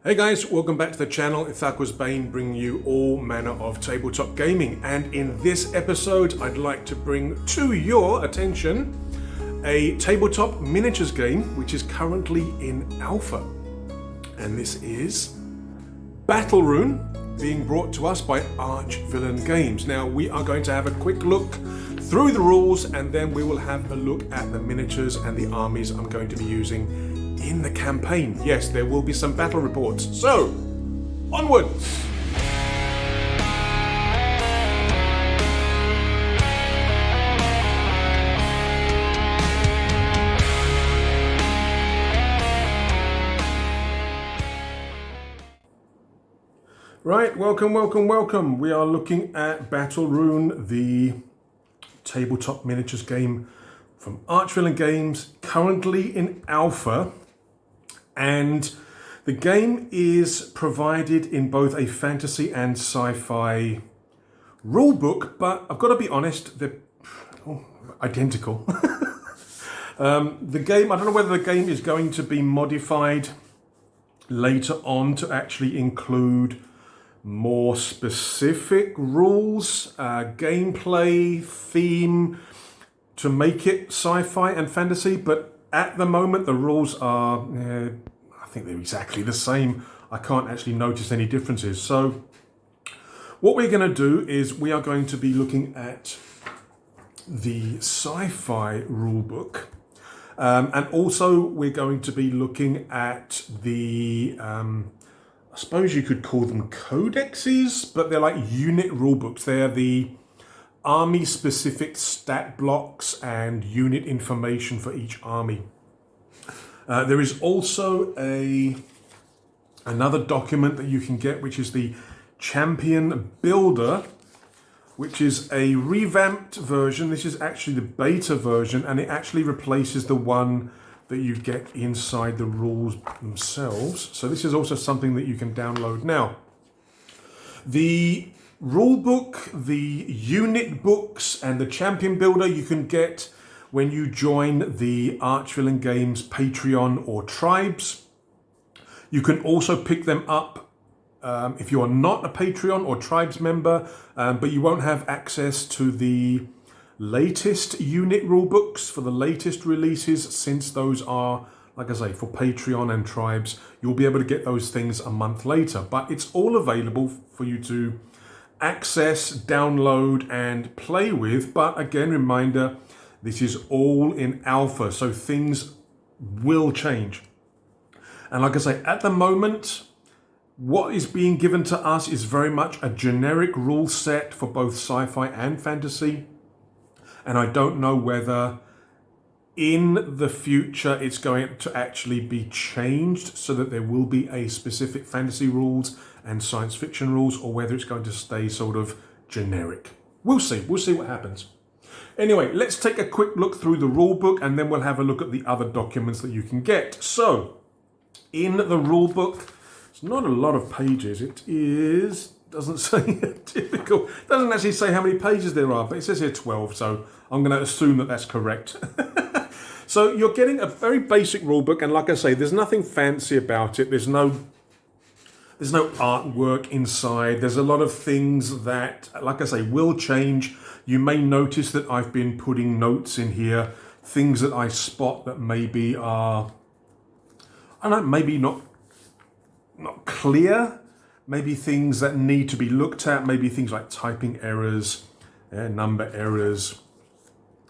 Hey guys, welcome back to the channel. It's Archvillain bringing you all manner of tabletop gaming, and in this episode I'd like to bring to your attention a tabletop miniatures game which is currently in alpha, and this is Battlerune, being brought to us by Archvillain Games. Now we are going to have a quick look through the rules, and then we will have a look at the miniatures and the armies I'm going to be using in the campaign. Yes, there will be some battle reports. So, onwards! Right, welcome. We are looking at Battlerune, the tabletop miniatures game from Archvillain Games, currently in alpha. And the game is provided in both a fantasy and sci-fi rulebook, but I've got to be honest, they're identical. The game, I don't know whether the game is going to be modified later on to actually include more specific rules, gameplay, theme, to make it sci-fi and fantasy, but at the moment the rules are, I think they're exactly the same. I can't actually notice any differences. So what we're going to do is we are going to be looking at the sci-fi rulebook, and also we're going to be looking at the, I suppose you could call them codexes, but they're like unit rulebooks. They're the army-specific stat blocks and unit information for each army. There is also another document that you can get, which is the Champion Builder, which is a revamped version. This is actually the beta version, and it actually replaces the one that you get inside the rules themselves. So this is also something that you can download now. The rulebook, the unit books, and the Champion Builder you can get when you join the Archvillain Games Patreon or Tribes. You can also pick them up if you are not a Patreon or Tribes member, but you won't have access to the latest unit rulebooks for the latest releases, since those are, like I say, for Patreon and Tribes. You'll be able to get those things a month later, but it's all available for you to access, download, and play with. But again, reminder, this is all in alpha, so things will change. And like I say, at the moment, what is being given to us is very much a generic rule set for both sci-fi and fantasy. And I don't know whether in the future it's going to actually be changed so that there will be a specific fantasy rules and science fiction rules, or whether it's going to stay sort of generic. We'll see what happens. Anyway, let's take a quick look through the rule book, and then we'll have a look at the other documents that you can get. So, in the rule book, it's not a lot of pages. It is, doesn't say typical, doesn't actually say how many pages there are, but it says here 12, so I'm going to assume that that's correct. So you're getting a very basic rule book, and like I say, there's nothing fancy about it. There's no artwork inside. There's a lot of things that, like I say, will change. You may notice that I've been putting notes in here, things that I spot that maybe are, I don't know, maybe not clear, maybe things that need to be looked at, maybe things like typing errors, number errors.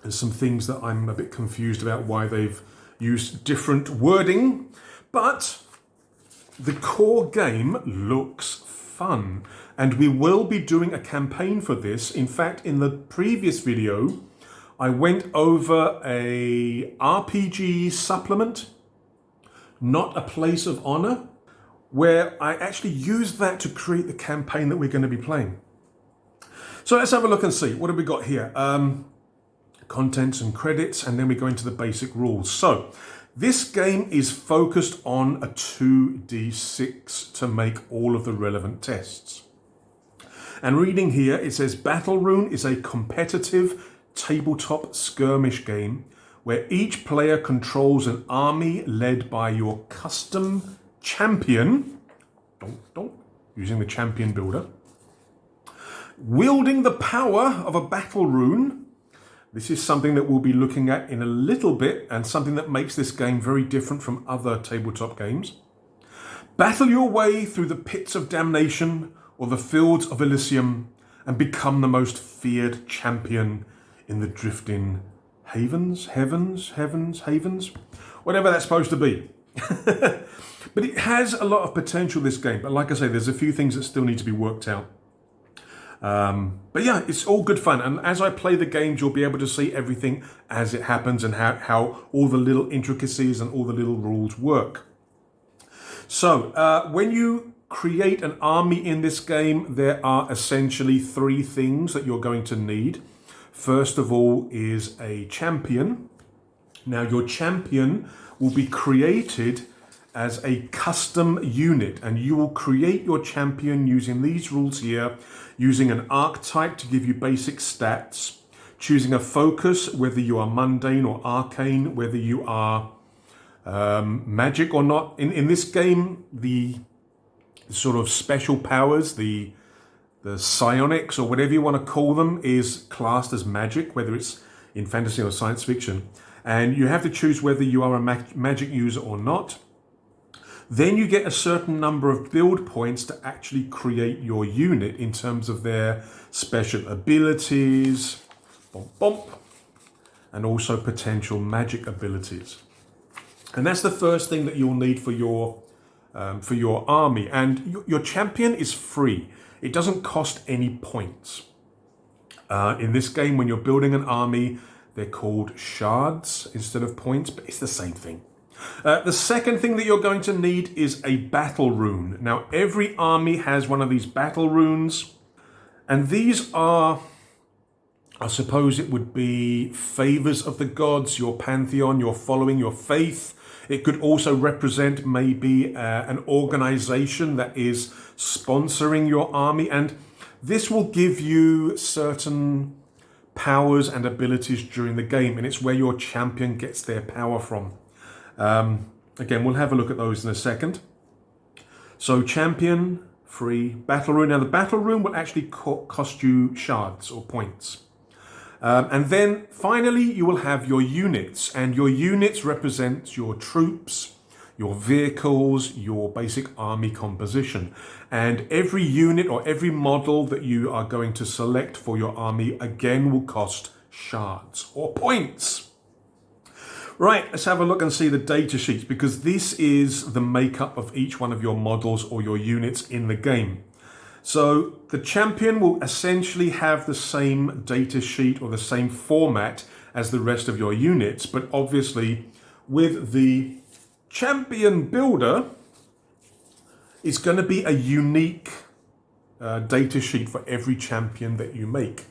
There's some things that I'm a bit confused about why they've used different wording, but the core game looks fun, and we will be doing a campaign for this. In fact, in the previous video, I went over a RPG supplement, Not a Place of Honor, where I actually used that to create the campaign that we're going to be playing. So let's have a look and see. What have we got here? Contents and credits, and then we go into the basic rules. So this game is focused on a 2d6 to make all of the relevant tests. And reading here, it says Battlerune is a competitive tabletop skirmish game where each player controls an army led by your custom champion using the champion builder. Wielding the power of a Battlerune. This is something that we'll be looking at in a little bit, and something that makes this game very different from other tabletop games. Battle your way through the pits of damnation or the fields of Elysium and become the most feared champion in the drifting havens, whatever that's supposed to be. But it has a lot of potential, this game. But like I say, there's a few things that still need to be worked out. But yeah, it's all good fun. And as I play the games, you'll be able to see everything as it happens and how all the little intricacies and all the little rules work. So when you create an army in this game, there are essentially 3 things that you're going to need. First of all is a champion. Now your champion will be created as a custom unit, and you will create your champion using these rules here, using an archetype to give you basic stats, choosing a focus, whether you are mundane or arcane, whether you are magic or not. In this game, the sort of special powers, the psionics or whatever you want to call them, is classed as magic, whether it's in fantasy or science fiction. And you have to choose whether you are a magic user or not. Then you get a certain number of build points to actually create your unit in terms of their special abilities, and also potential magic abilities. And that's the first thing that you'll need for your army. And your champion is free. It doesn't cost any points. In this game, when you're building an army, they're called shards instead of points, but it's the same thing. The second thing that you're going to need is a Battlerune. Now, every army has one of these Battlerunes, and these are, I suppose it would be favors of the gods, your pantheon, your following, your faith. It could also represent maybe an organization that is sponsoring your army, and this will give you certain powers and abilities during the game, and it's where your champion gets their power from. Again, we'll have a look at those in a second. So champion, free, Battlerune. Now the Battlerune will actually cost you shards or points. And then finally you will have your units, and your units represent your troops, your vehicles, your basic army composition. And every unit or every model that you are going to select for your army again will cost shards or points. Right, let's have a look and see the data sheets, because this is the makeup of each one of your models or your units in the game. So the champion will essentially have the same data sheet or the same format as the rest of your units, but obviously with the champion builder, it's going to be a unique data sheet for every champion that you make.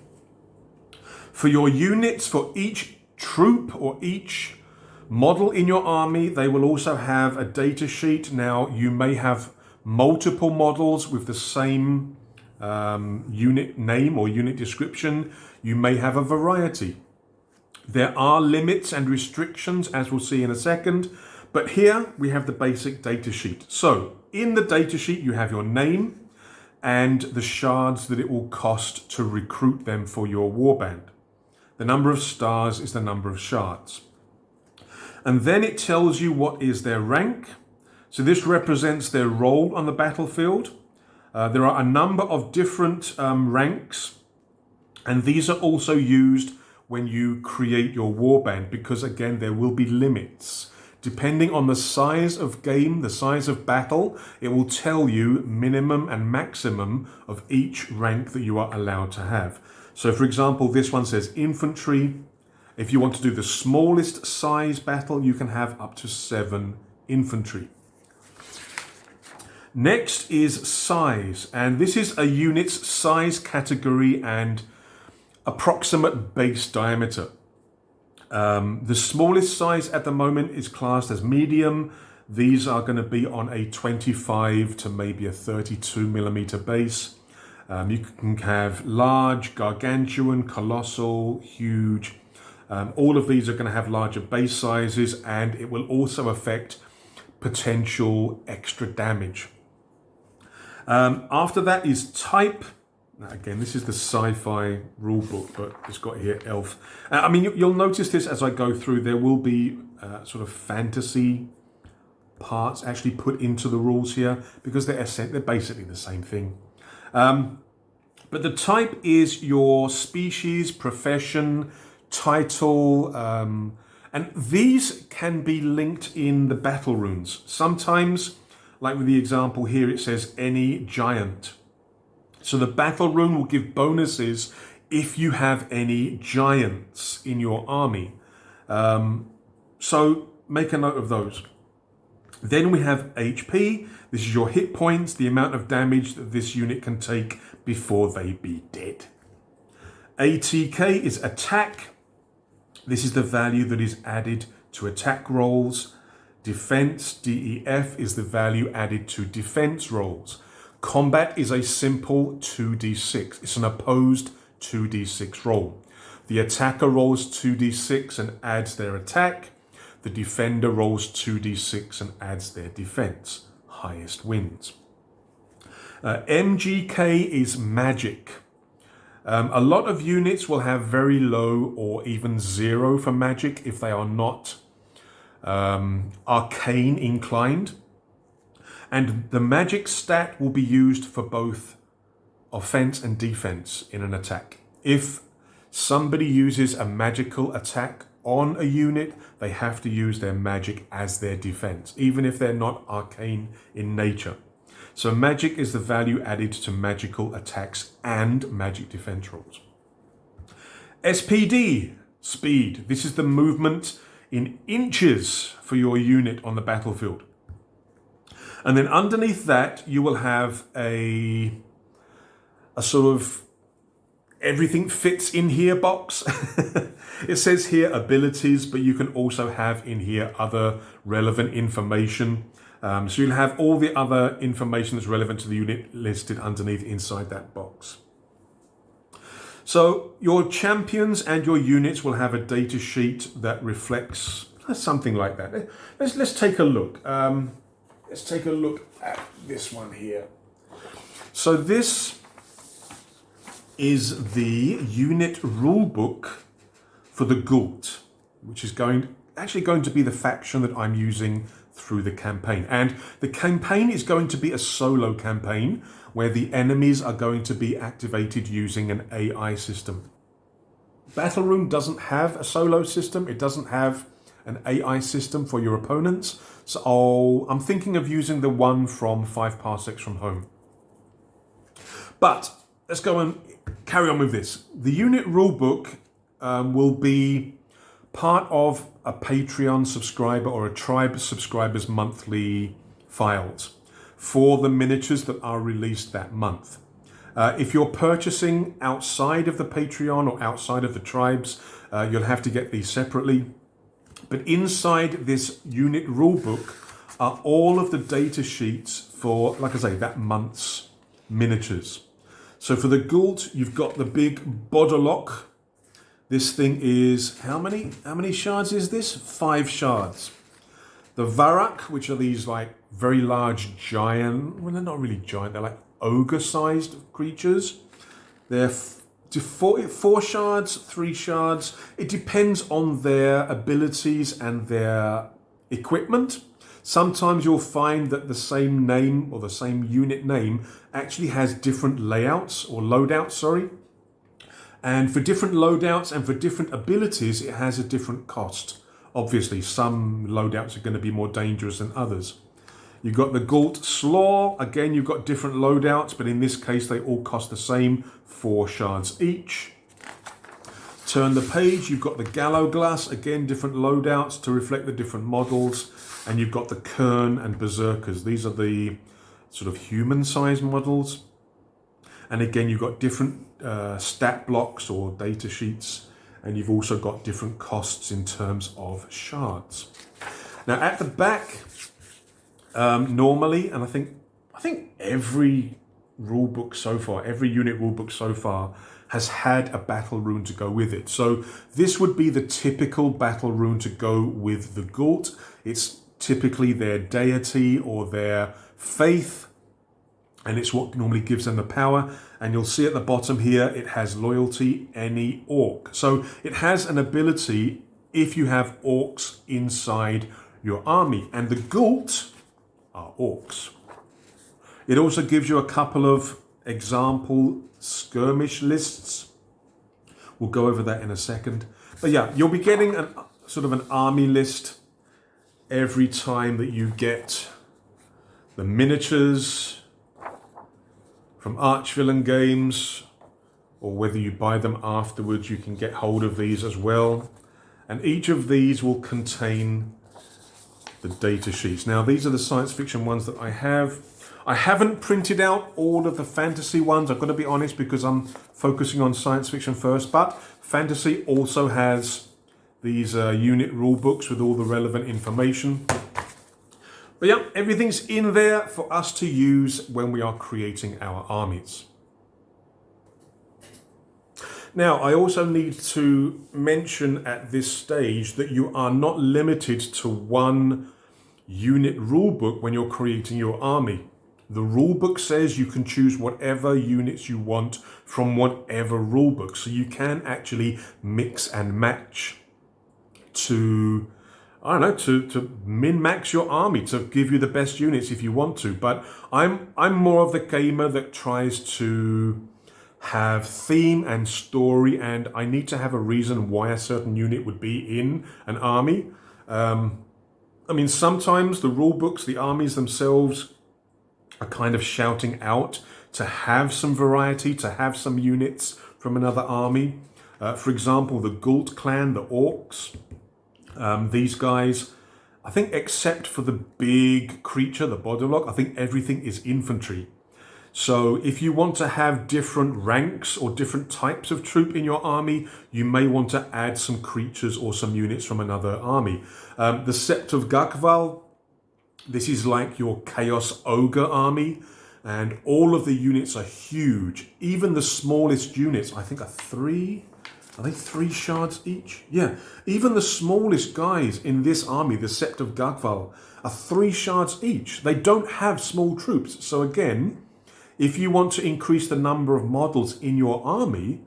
For your units, for each troop or each model in your army, they will also have a data sheet. Now, you may have multiple models with the same unit name or unit description. You may have a variety. There are limits and restrictions, as we'll see in a second, but here we have the basic data sheet. So in the data sheet, you have your name and the shards that it will cost to recruit them for your warband. The number of stars is the number of shards. And then it tells you what is their rank. So this represents their role on the battlefield. There are a number of different ranks, and these are also used when you create your warband, because again, there will be limits. Depending on the size of game, the size of battle, it will tell you minimum and maximum of each rank that you are allowed to have. So for example, this one says infantry. If you want to do the smallest size battle, you can have up to 7 infantry. Next is size, and this is a unit's size category and approximate base diameter. The smallest size at the moment is classed as medium. These are going to be on a 25 to maybe a 32 millimeter base. You can have large, gargantuan, colossal, huge. All of these are going to have larger base sizes, and it will also affect potential extra damage. After that is type. Now, again, this is the sci-fi rulebook, but it's got here elf. I mean, you'll notice this as I go through. There will be sort of fantasy parts actually put into the rules here because they're basically the same thing. But the type is your species, profession, title, and these can be linked in the Battlerunes. Sometimes, like with the example here, it says any giant. So the Battlerune will give bonuses if you have any giants in your army. So make a note of those. Then we have HP. This is your hit points, the amount of damage that this unit can take before they be dead. ATK is attack. This is the value that is added to attack rolls. Defense, DEF, is the value added to defense rolls. Combat is a simple 2d6. It's an opposed 2d6 roll. The attacker rolls 2d6 and adds their attack. The defender rolls 2d6 and adds their defense. Highest wins. MGK is magic. A lot of units will have very low or even 0 for magic if they are not arcane inclined. And the magic stat will be used for both offense and defense in an attack. If somebody uses a magical attack on a unit, they have to use their magic as their defense, even if they're not arcane in nature. So magic is the value added to magical attacks and magic defense rolls. SPD, speed. This is the movement in inches for your unit on the battlefield. And then underneath that, you will have a sort of everything fits in here box. It says here abilities, but you can also have in here other relevant information. So you'll have all the other information that's relevant to the unit listed underneath inside that box. So your champions and your units will have a data sheet that reflects something like that. Let's take a look. Let's take a look at this one here. So this is the unit rulebook for the Ghult, which is actually going to be the faction that I'm using through the campaign. And the campaign is going to be a solo campaign where the enemies are going to be activated using an AI system. Battlerune doesn't have a solo system. It doesn't have an AI system for your opponents. So I'm thinking of using the one from 5 Parsecs from Home. But let's go and carry on with this. The unit rulebook will be part of a Patreon subscriber or a tribe subscriber's monthly files for the miniatures that are released that month. If you're purchasing outside of the Patreon or outside of the tribes, you'll have to get these separately. But inside this unit rulebook are all of the data sheets for, like I say, that month's miniatures. So for the Ghult, you've got the big Bodolock. This thing is, how many shards is this? 5 shards. The Varrock, which are these like very large giant, well, they're not really giant, they're like ogre-sized creatures. They're 4 shards, 3 shards. It depends on their abilities and their equipment. Sometimes you'll find that the same name or the same unit name actually has different layouts or loadouts, sorry. And for different loadouts and for different abilities, it has a different cost. Obviously, some loadouts are going to be more dangerous than others. You've got the Ghult Slaw. Again, you've got different loadouts, but in this case, they all cost the same, 4 shards each. Turn the page. You've got the Gallowglass. Again, different loadouts to reflect the different models. And you've got the Kern and Berserkers. These are the sort of human-sized models. And again, you've got different stat blocks or data sheets. And you've also got different costs in terms of shards. Now, at the back, normally, and I think every rulebook so far, every unit rulebook so far has had a Battlerune to go with it. So this would be the typical Battlerune to go with the Ghult. It's typically their deity or their faith. and it's what normally gives them the power. And you'll see at the bottom here, it has loyalty, any orc. So it has an ability if you have orcs inside your army, and the Ghult are orcs. It also gives you a couple of example skirmish lists. We'll go over that in a second. But yeah, you'll be getting an sort of an army list every time that you get the miniatures from Archvillain Games, or whether you buy them afterwards, you can get hold of these as well. And each of these will contain the data sheets. Now, these are the science fiction ones that I have. I haven't printed out all of the fantasy ones, I've got to be honest, because I'm focusing on science fiction first. But fantasy also has these unit rule books with all the relevant information. But yeah, everything's in there for us to use when we are creating our armies. Now, I also need to mention at this stage that you are not limited to one unit rulebook when you're creating your army. The rulebook says you can choose whatever units you want from whatever rulebook. So you can actually mix and match to, I don't know, to min-max your army, to give you the best units if you want to. But I'm more of the gamer that tries to have theme and story, and I need to have a reason why a certain unit would be in an army. I mean, sometimes the rule books, the armies themselves are kind of shouting out to have some variety, to have some units from another army. For example, the Ghult clan, the orcs, these guys, I think except for the big creature, the Bodilok, I think everything is infantry. So if you want to have different ranks or different types of troop in your army, you may want to add some creatures or some units from another army. The Sept of Gakval, this is like your Chaos Ogre army, and all of the units are huge. Even the smallest units, I think are they 3 shards each? Yeah, even the smallest guys in this army, the Sept of Gakval, are 3 shards each. They don't have small troops. So again, if you want to increase the number of models in your army,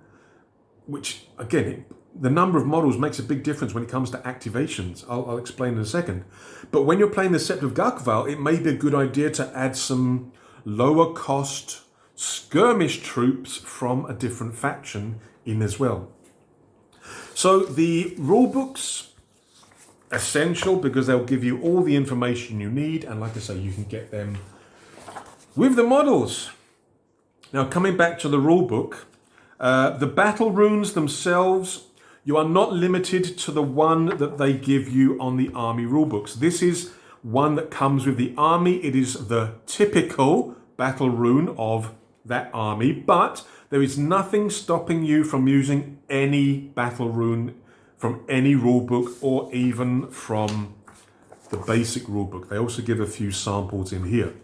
which again, the number of models makes a big difference when it comes to activations. I'll explain in a second. But when you're playing the Sept of Gakval, it may be a good idea to add some lower cost skirmish troops from a different faction in as well. So the rule books, essential because they'll give you all the information you need. And like I say, you can get them with the models. Now, coming back to the rulebook, the Battlerunes themselves, you are not limited to the one that they give you on the army rulebooks. This is one that comes with the army. It is the typical Battlerune of that army, but there is nothing stopping you from using any Battlerune from any rulebook or even from the basic rulebook. They also give a few samples in here.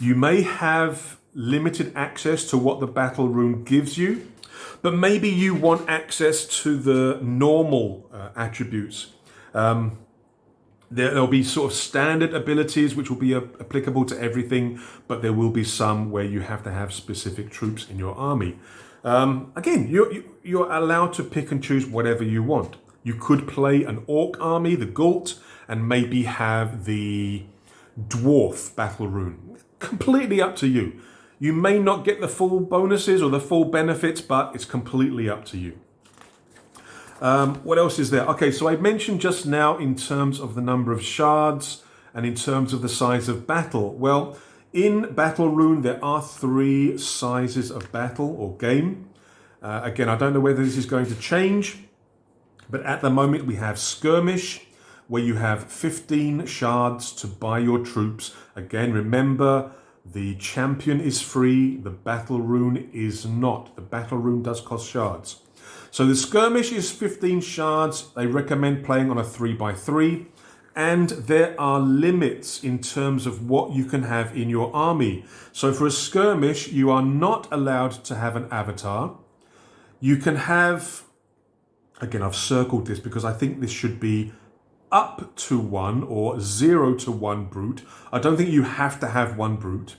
You may have limited access to what the Battlerune gives you, but maybe you want access to the normal attributes. There'll be sort of standard abilities which will be applicable to everything, but there will be some where you have to have specific troops in your army. Again, you're allowed to pick and choose whatever you want. You could play an orc army, the Ghult, and maybe have the dwarf Battlerune. Completely up to you. You may not get the full bonuses or the full benefits, but it's completely up to you. What else is there? Okay, so I mentioned just now in terms of the number of shards and in terms of the size of battle. Well, in Battlerune, there are 3 sizes of battle or game. Again, I don't know whether this is going to change, but at the moment we have skirmish, where you have 15 shards to buy your troops. Again, remember, the champion is free, the Battlerune is not. The Battlerune does cost shards. So the skirmish is 15 shards. They recommend playing on a 3x3. And there are limits in terms of what you can have in your army. So for a skirmish, you are not allowed to have an avatar. You can have, again, I've circled this because I think this should be up to 1 or 0 to 1 brute. I don't think you have to have 1 brute.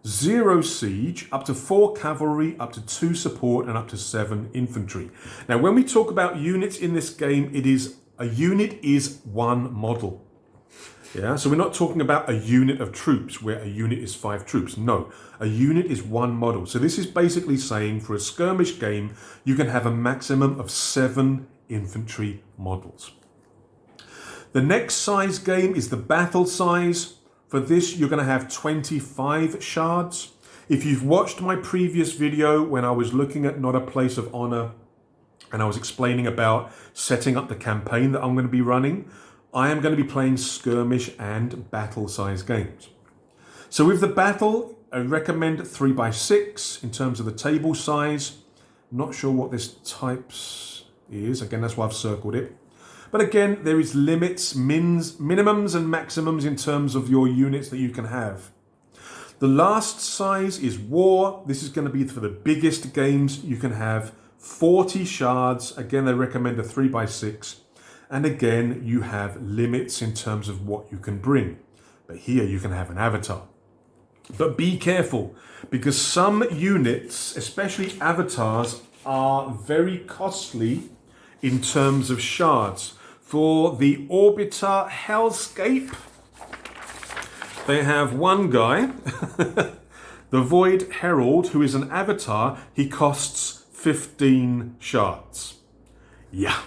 0 siege, up to 4 cavalry, up to 2 support, and up to 7 infantry. Now, when we talk about units in this game, a unit is one model. Yeah, so we're not talking about a unit of troops where a unit is 5 troops. No, a unit is one model. So this is basically saying for a skirmish game, you can have a maximum of 7 infantry models. The next size game is the battle size. For this, you're going to have 25 shards. If you've watched my previous video when I was looking at Not a Place of Honor and I was explaining about setting up the campaign that I'm going to be running, I am going to be playing skirmish and battle size games. So with the battle, I recommend 3x6 in terms of the table size. Not sure what this types is. Again, that's why I've circled it. But again, there is limits, minimums and maximums in terms of your units that you can have. The last size is war. This is going to be for the biggest games. You can have 40 shards. Again, they recommend a 3x6. And again, you have limits in terms of what you can bring. But here you can have an avatar. But be careful, because some units, especially avatars, are very costly in terms of shards. For the Orbiter Hellscape, they have one guy, the Void Herald, who is an avatar. He costs 15 shards. Yeah,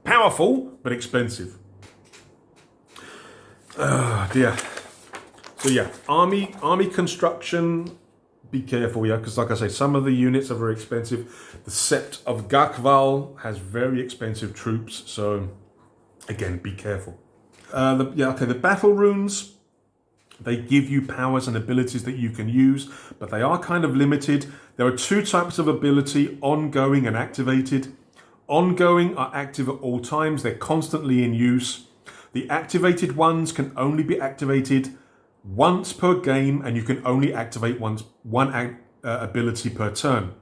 powerful, but expensive. Dear. So yeah, army construction, be careful, yeah, because like I say, some of the units are very expensive. The Sept of Gakval has very expensive troops, so again, be careful. The Battlerunes, they give you powers and abilities that you can use, but they are kind of limited. There are 2 types of ability, ongoing and activated. Ongoing are active at all times. They're constantly in use. The activated ones can only be activated once per game, and you can only activate one ability per turn.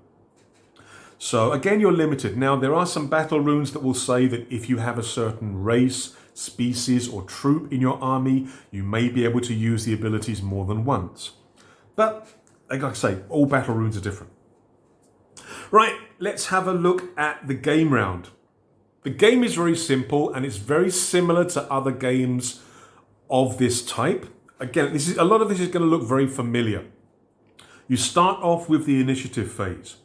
So again, you're limited. Now, there are some battle runes that will say that if you have a certain race, species, or troop in your army, you may be able to use the abilities more than once. But, like I say, all battle runes are different. Right, let's have a look at the game round. The game is very simple, and it's very similar to other games of this type. Again, a lot of this is going to look very familiar. You start off with the initiative phase.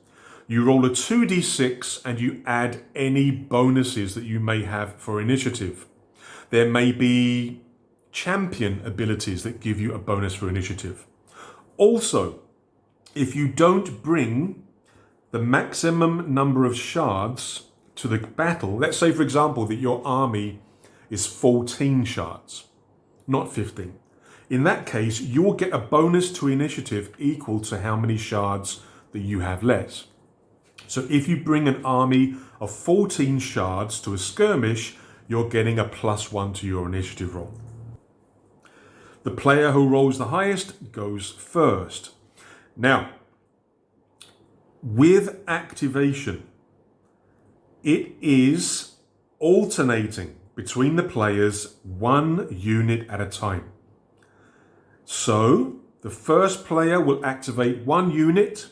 You roll a 2d6 and you add any bonuses that you may have for initiative. There may be champion abilities that give you a bonus for initiative. Also, if you don't bring the maximum number of shards to the battle, let's say, for example, that your army is 14 shards, not 15. In that case, you will get a bonus to initiative equal to how many shards that you have less. So if you bring an army of 14 shards to a skirmish, you're getting a +1 to your initiative roll. The player who rolls the highest goes first. Now, with activation, it is alternating between the players 1 unit at a time. So the first player will activate 1 unit,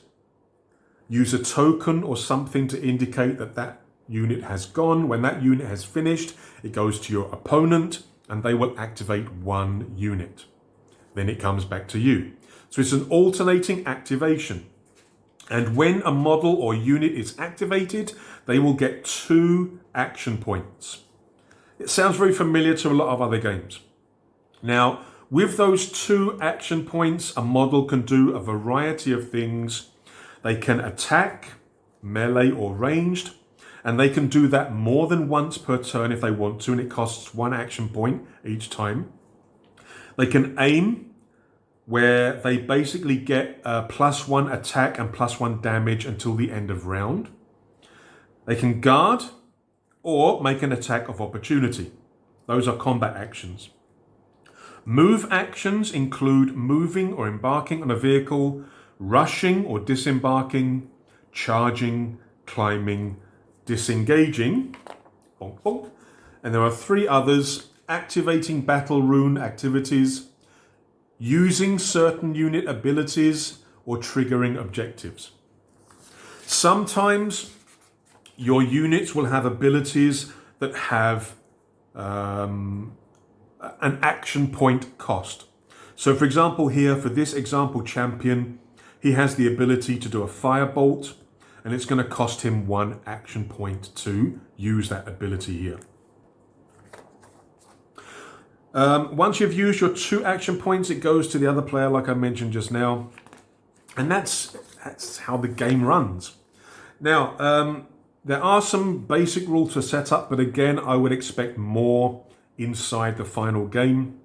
use a token or something to indicate that that unit has gone. When that unit has finished, it goes to your opponent and they will activate 1 unit. Then it comes back to you. So it's an alternating activation. And when a model or unit is activated, they will get 2 action points. It sounds very familiar to a lot of other games. Now, with those 2 action points, a model can do a variety of things. They can attack, melee or ranged, and they can do that more than once per turn if they want to, and it costs 1 action point each time. They can aim, where they basically get a +1 attack and +1 damage until the end of round. They can guard or make an attack of opportunity. Those are combat actions. Move actions include moving or embarking on a vehicle, rushing or disembarking, charging, climbing, disengaging, bonk, bonk. And there are 3 others: activating battle rune activities, using certain unit abilities, or triggering objectives. Sometimes your units will have abilities that have an action point cost. So for example here, for this example champion, he has the ability to do a firebolt, and it's going to cost him 1 action point to use that ability here. Once you've used your 2 action points, it goes to the other player like I mentioned just now. And that's how the game runs. Now, there are some basic rules to set up, but again, I would expect more inside the final game.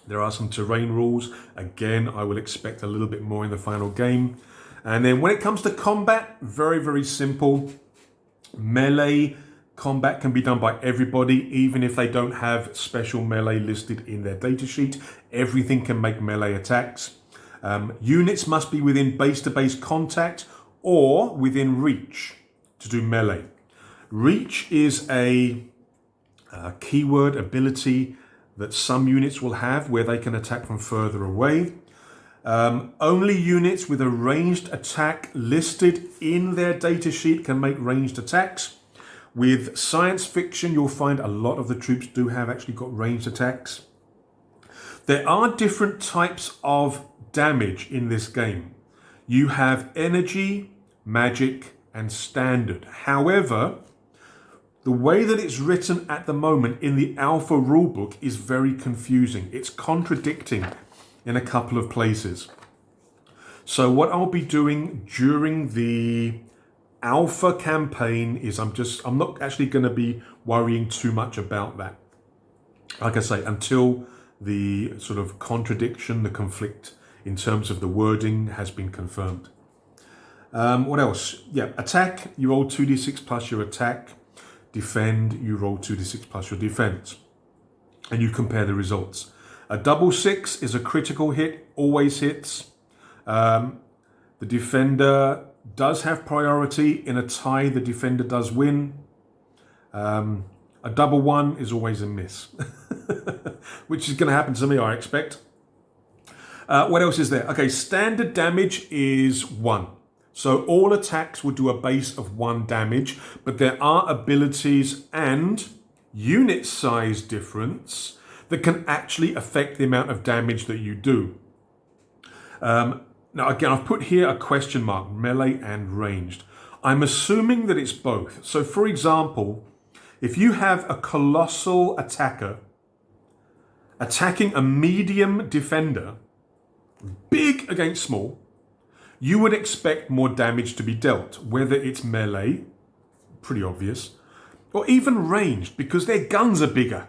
There are some terrain rules. Again, I will expect a little bit more in the final game. And then when it comes to combat, very, very simple. Melee combat can be done by everybody, even if they don't have special melee listed in their datasheet. Everything can make melee attacks. Units must be within base-to-base contact or within reach to do melee. Reach is a keyword ability that some units will have where they can attack from further away. Only units with a ranged attack listed in their datasheet can make ranged attacks. With science fiction, you'll find a lot of the troops do have actually got ranged attacks. There are different types of damage in this game. You have energy, magic, and standard. However, the way that it's written at the moment in the alpha rulebook is very confusing. It's contradicting in a couple of places. So what I'll be doing during the alpha campaign is I'm not actually going to be worrying too much about that. Like I say, until the sort of contradiction, the conflict in terms of the wording has been confirmed. What else? Yeah, attack, you roll 2d6 plus your attack. Defend, you roll 2d6 plus your defense. And you compare the results. A double 6 is a critical hit, always hits. The defender does have priority. In a tie, the defender does win. A double 1 is always a miss, which is going to happen to me, I expect. What else is there? Okay, standard damage is 1. So all attacks will do a base of 1 damage, but there are abilities and unit size difference that can actually affect the amount of damage that you do. Now again, I've put here a question mark, melee and ranged. I'm assuming that it's both. So for example, if you have a colossal attacker attacking a medium defender, big against small, you would expect more damage to be dealt, whether it's melee, pretty obvious, or even ranged, because their guns are bigger.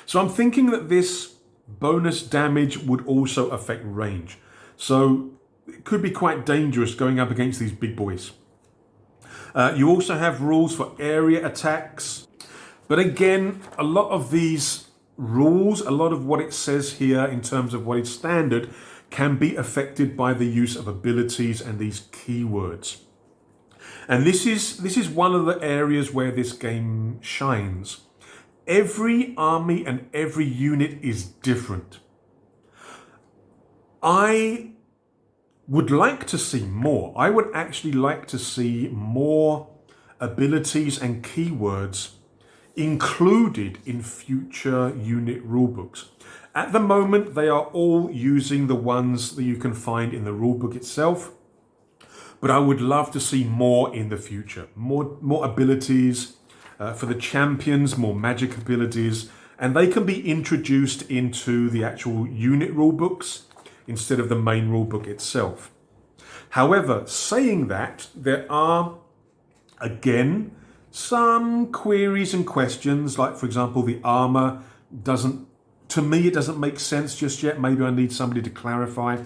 So I'm thinking that this bonus damage would also affect range. So it could be quite dangerous going up against these big boys. You also have rules for area attacks. But again, a lot of these rules, a lot of what it says here in terms of what is standard, can be affected by the use of abilities and these keywords. And this is one of the areas where this game shines. Every army and every unit is different. I would like to see more. I would actually like to see more abilities and keywords included in future unit rulebooks. At the moment, they are all using the ones that you can find in the rulebook itself, but I would love to see more in the future. More abilities for the champions, more magic abilities, and they can be introduced into the actual unit rulebooks instead of the main rulebook itself. However, saying that, there are, again, some queries and questions, like for example, the armor doesn't, to me, it doesn't make sense just yet. Maybe I need somebody to clarify.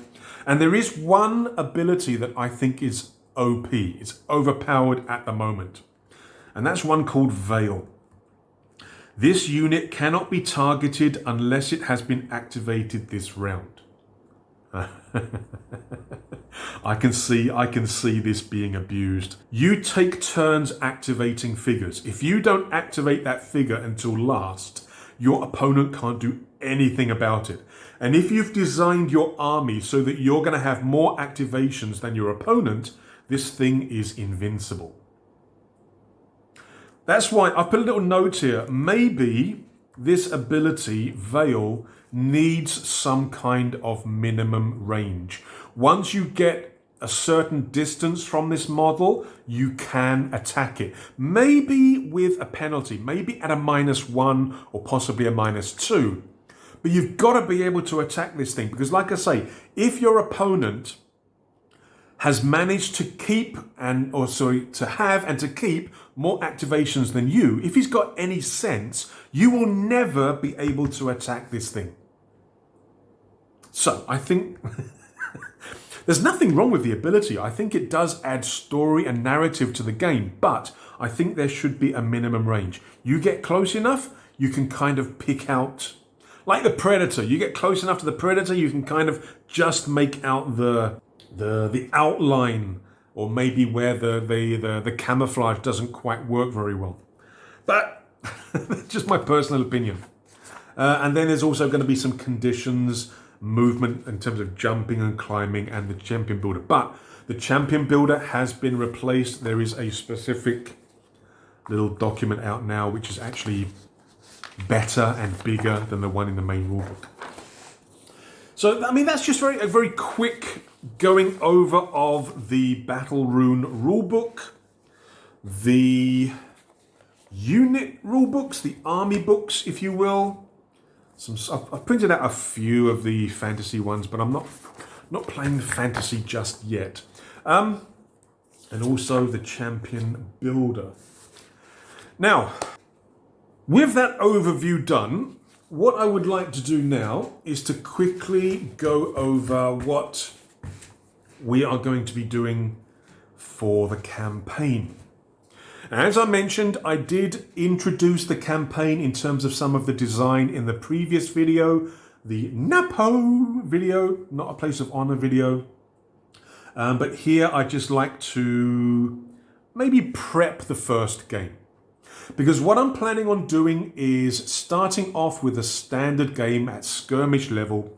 And there is one ability that I think is OP. It's overpowered at the moment. And that's one called Veil. This unit cannot be targeted unless it has been activated this round. I can see this being abused. You take turns activating figures. If you don't activate that figure until last, your opponent can't do anything about it. And if you've designed your army so that you're going to have more activations than your opponent, this thing is invincible. That's why I put a little note here. Maybe this ability, Veil, needs some kind of minimum range. Once you get a certain distance from this model, you can attack it. Maybe with a penalty, maybe at a -1 or possibly a -2. But you've got to be able to attack this thing, because like I say, if your opponent has managed to keep to have and to keep more activations than you, if he's got any sense, you will never be able to attack this thing. So I think there's nothing wrong with the ability. I think it does add story and narrative to the game, but I think there should be a minimum range. You get close enough, you can kind of pick out, like the Predator, you get close enough to the Predator, you can kind of just make out the outline, or maybe where the camouflage doesn't quite work very well. But that's just my personal opinion. And then there's also going to be some conditions, movement in terms of jumping and climbing, and the champion builder. But the champion builder has been replaced. There is a specific little document out now which is actually better and bigger than the one in the main rulebook. So, I mean, that's just a very quick going over of the Battlerune rulebook, the unit rulebooks, the army books, if you will. I've printed out a few of the fantasy ones, but I'm not playing fantasy just yet. And also the champion builder. Now, with that overview done, what I would like to do now is to quickly go over what we are going to be doing for the campaign. As I mentioned, I did introduce the campaign in terms of some of the design in the previous video, the Napo video, not a place of honor video. But here I just like to maybe prep the first game. Because what I'm planning on doing is starting off with a standard game at skirmish level.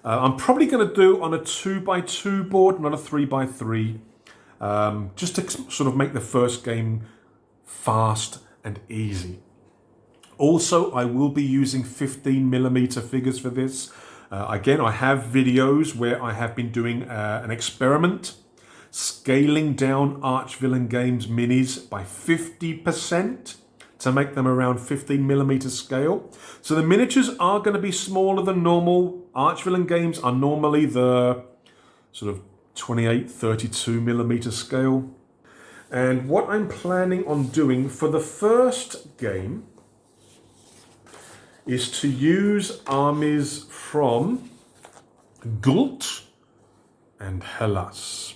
I'm probably going to do on a 2x2 board, not a 3x3, just to sort of make the first game fast and easy. Also, I will be using 15mm figures for this. Again, I have videos where I have been doing an experiment, scaling down Archvillain Games minis by 50%. To make them around 15mm scale. So the miniatures are going to be smaller than normal. Archvillain Games are normally the sort of 28-32mm scale. And what I'm planning on doing for the first game is to use armies from Ghult and Hellas.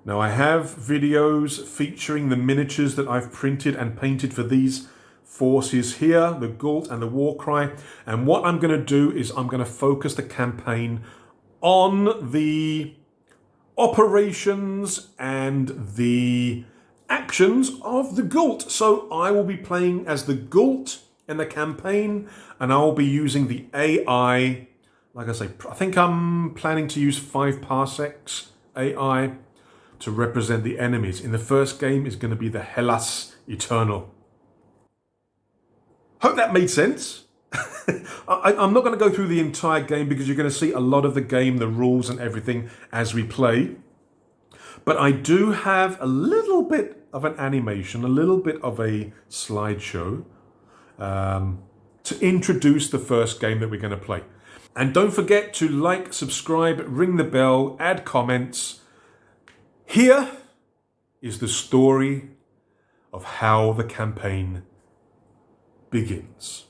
Now I have videos featuring the miniatures that I've printed and painted for these forces here, the Ghult and the Warcry. And what I'm going to do is I'm going to focus the campaign on the operations and the actions of the Ghult. So I will be playing as the Ghult in the campaign, and I will be using the AI. Like I say, I think I'm planning to use 5 parsecs AI to represent the enemies. In the first game is going to be the Hellas Eternal. Hope that made sense. I'm not going to go through the entire game because you're going to see a lot of the game, the rules and everything as we play. But I do have a little bit of an animation, a little bit of a slideshow to introduce the first game that we're going to play. And don't forget to like, subscribe, ring the bell, add comments. Here is the story of how the campaign begins.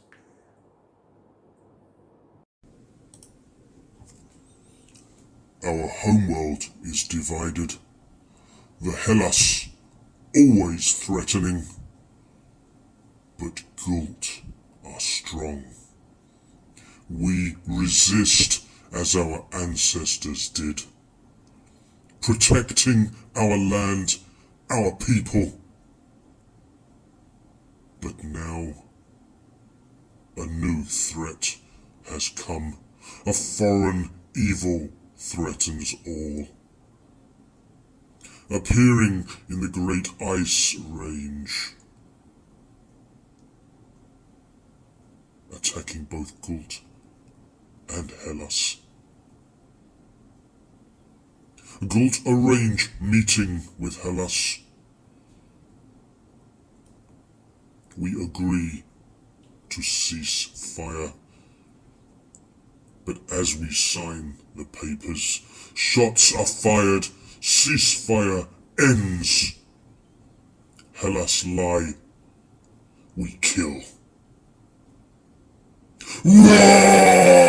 Our homeworld is divided. The Hellas, always threatening, but Ghult are strong. We resist as our ancestors did, protecting our land, our people. But now, a new threat has come A foreign evil threatens all. Appearing in the great ice range. Attacking both Ghult and Hellas. Ghult arrange meeting with Hellas. We agree to cease fire. But as we sign the papers, shots are fired, ceasefire ends. Hellas lie, we kill. Roar!